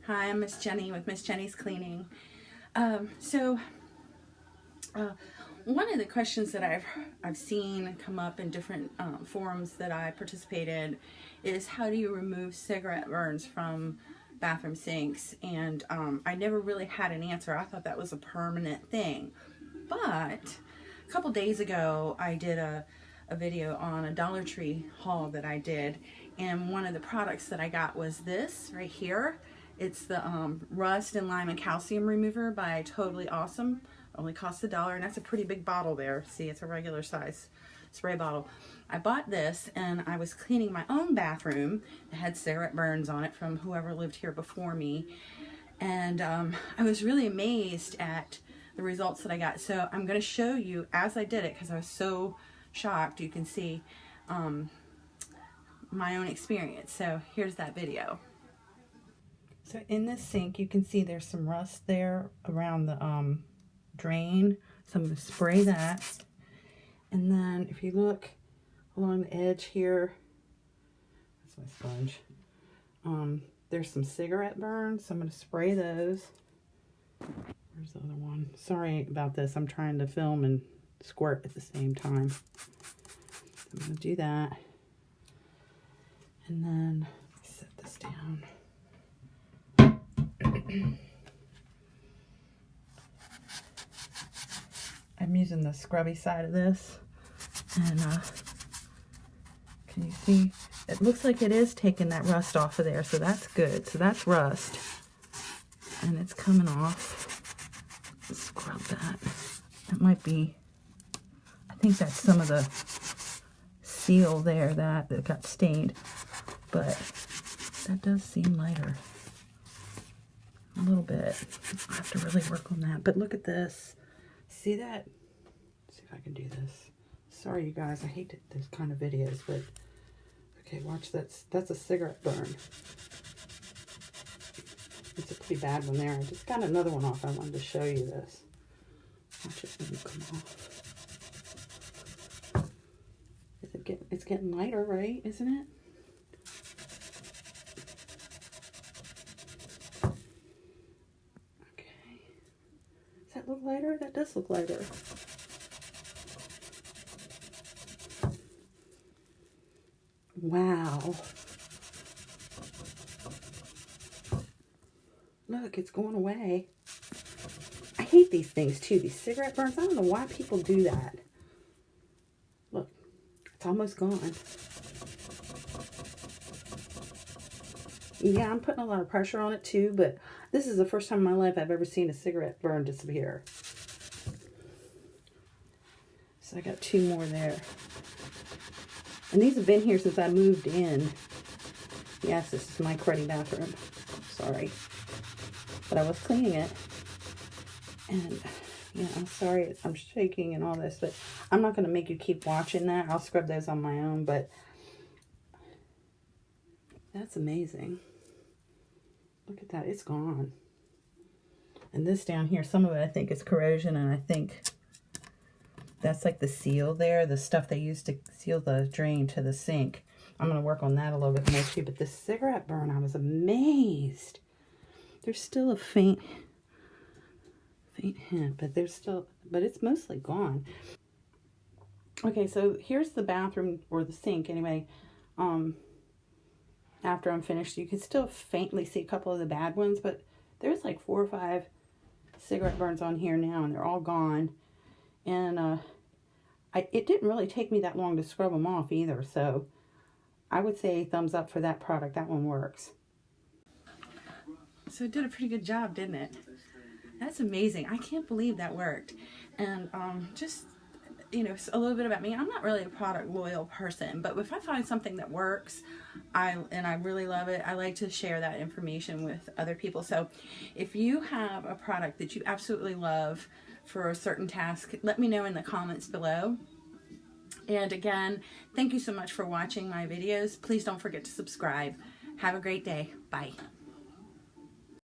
Hi, I'm Miss Jenny with Miss Jenny's Cleaning. One of the questions that I've seen come up in different forums that I participate in is, how do you remove cigarette burns from bathroom sinks? And I never really had an answer. I thought that was a permanent thing. But a couple days ago, I did a video on a Dollar Tree haul that I did, and one of the products that I got was this right here. It's the Rust and Lime and Calcium Remover by Totally Awesome. Only costs $1, and that's a pretty big bottle there. See, it's a regular size spray bottle. I bought this, and I was cleaning my own bathroom. It had cigarette burns on it from whoever lived here before me, and I was really amazed at the results that I got. So I'm going to show you as I did it, because I was so shocked. You can see my own experience. So here's that video. So in this sink, you can see there's some rust there around the drain. So I'm going to spray that. And then if you look along the edge here, that's my sponge, there's some cigarette burns. So I'm going to spray those. Where's the other one? Sorry about this. I'm trying to film and squirt at the same time. I'm going to do that. And then set this down. I'm using the scrubby side of this, and can you see? It looks like it is taking that rust off of there, so that's good. So that's rust, and it's coming off. Let's scrub that. That might be, I think that's some of the seal there that got stained, but that does seem lighter. A little bit. I have to really work on that. But look at this. See that? Let's see if I can do this. Sorry, you guys. I hate those kind of videos, but okay, watch. That's a cigarette burn. It's a pretty bad one there. I just got another one off. I wanted to show you this. Watch it when you come off. It's getting lighter, right? Isn't it? Look lighter? That does look lighter. Wow. Look, it's going away. I hate these things too, these cigarette burns. I don't know why people do that. Look, it's almost gone. Yeah, I'm putting a lot of pressure on it too, but this is the first time in my life I've ever seen a cigarette burn disappear. So I got 2 more there. And these have been here since I moved in. Yes, this is my cruddy bathroom. Sorry. But I was cleaning it. And, yeah, I'm sorry I'm shaking and all this, but I'm not going to make you keep watching that. I'll scrub those on my own, but that's amazing. Look at that. It's gone. And this down here, some of it I think is corrosion, and I think that's like the seal there, the stuff they used to seal the drain to the sink. I'm going to work on that a little bit more too. But this cigarette burn, I was amazed. There's still a faint hint, but it's mostly gone. Okay, so here's the bathroom, or the sink anyway. After I'm finished, you can still faintly see a couple of the bad ones, but there's like 4 or 5 cigarette burns on here now, and they're all gone. And it didn't really take me that long to scrub them off either, so I would say thumbs up for that product. That one works. So it did a pretty good job, didn't it? That's amazing. I can't believe that worked. And just, you know, a little bit about me. I'm not really a product loyal person, but if I find something that works, and I really love it, I like to share that information with other people. So if you have a product that you absolutely love for a certain task, let me know in the comments below. And again, thank you so much for watching my videos. Please don't forget to subscribe. Have a great day. Bye.